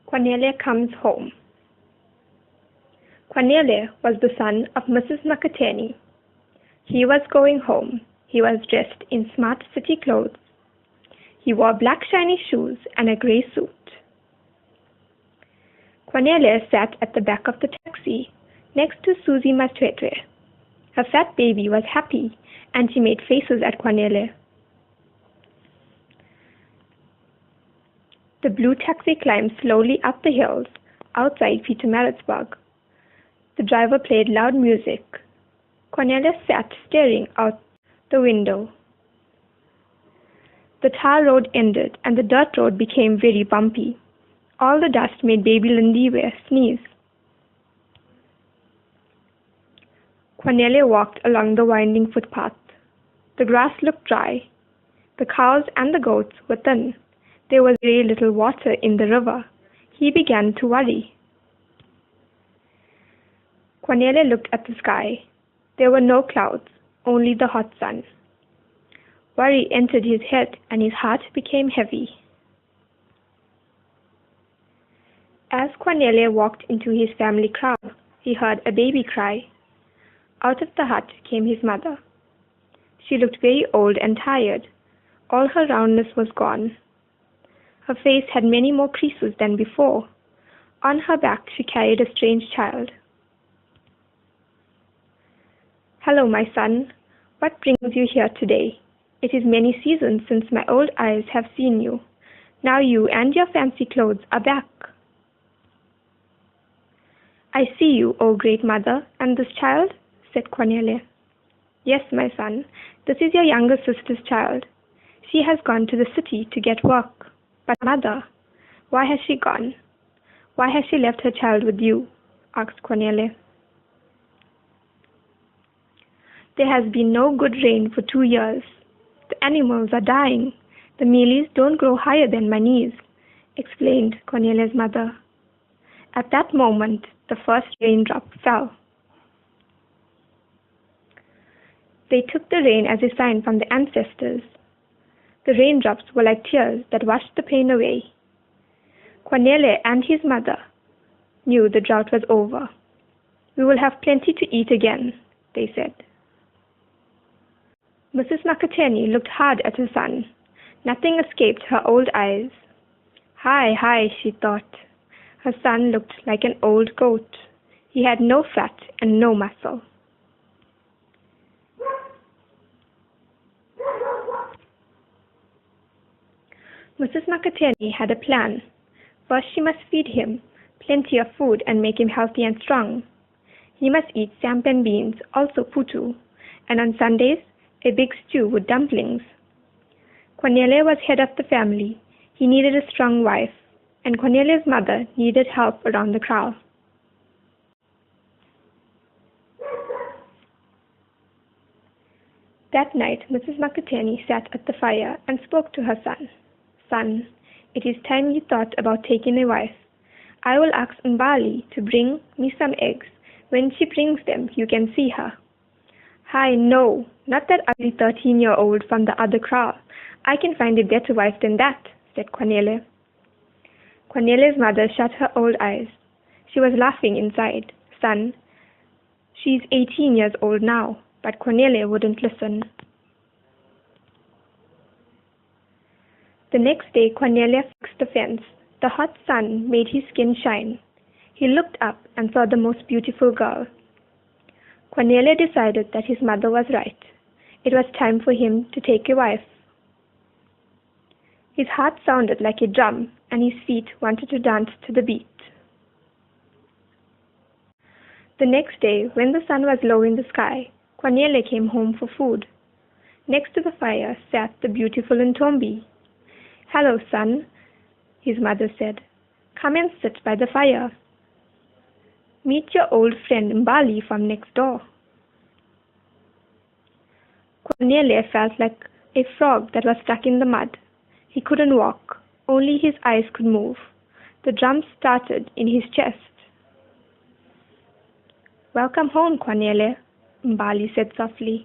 Kwanele comes home. Kwanele was the son of Mrs. Venketsamy. He was going home. He was dressed in smart city clothes. He wore black shiny shoes and a grey suit. Kwanele sat at the back of the taxi, next to Susie Matwetwe. Her fat baby was happy, and she made faces at Kwanele. The blue taxi climbed slowly up the hills outside Pietermaritzburg. The driver played loud music. Kwanele sat staring out the window. The tar road ended and the dirt road became very bumpy. All the dust made baby Lindiwe sneeze. Kwanele walked along the winding footpath. The grass looked dry. The cows and the goats were thin. There was very little water in the river. He began to worry. Kwanele looked at the sky. There were no clouds, only the hot sun. Worry entered his head and his heart became heavy. As Kwanele walked into his family crowd, he heard a baby cry. Out of the hut came his mother. She looked very old and tired. All her roundness was gone. Her face had many more creases than before. On her back she carried a strange child. "Hello, my son. What brings you here today? It is many seasons since my old eyes have seen you. Now you and your fancy clothes are back." "I see you, O great mother, and this child?" said Kwanele. "Yes, my son, this is your younger sister's child. She has gone to the city to get work. But mother, why has she gone? Why has she left her child with you?" asked Kwanele. "There has been no good rain for 2 years. The animals are dying. The mealies don't grow higher than my knees," explained Kwanele's mother. At that moment, the first raindrop fell. They took the rain as a sign from the ancestors. The raindrops were like tears that washed the pain away. Kwanele and his mother knew the drought was over. "We will have plenty to eat again," they said. Mrs. Venketsamy looked hard at her son. Nothing escaped her old eyes. Hi, she thought. Her son looked like an old goat. He had no fat and no muscle. Mrs. Venketsamy had a plan. First she must feed him plenty of food and make him healthy and strong. He must eat sampan beans, also putu, and on Sundays, a big stew with dumplings. Kwanele was head of the family. He needed a strong wife, and Kwanele's mother needed help around the kraal. That night, Mrs. Venketsamy sat at the fire and spoke to her son. "Son, it is time you thought about taking a wife. I will ask Mbali to bring me some eggs. When she brings them, you can see her." "Hi, no, not that ugly 13-year-old from the other kraal. I can find a better wife than that," said Kwanele. Kwanele's mother shut her old eyes. She was laughing inside. "Son, she's 18 years old now," but Kwanele wouldn't listen. The next day, Kwanele fixed the fence. The hot sun made his skin shine. He looked up and saw the most beautiful girl. Kwanele decided that his mother was right. It was time for him to take a wife. His heart sounded like a drum, and his feet wanted to dance to the beat. The next day, when the sun was low in the sky, Kwanele came home for food. Next to the fire sat the beautiful Ntombi. "Hello, son," his mother said. "Come and sit by the fire. Meet your old friend Mbali from next door." Kwanele felt like a frog that was stuck in the mud. He couldn't walk. Only his eyes could move. The drum started in his chest. "Welcome home, Kwanele," Mbali said softly.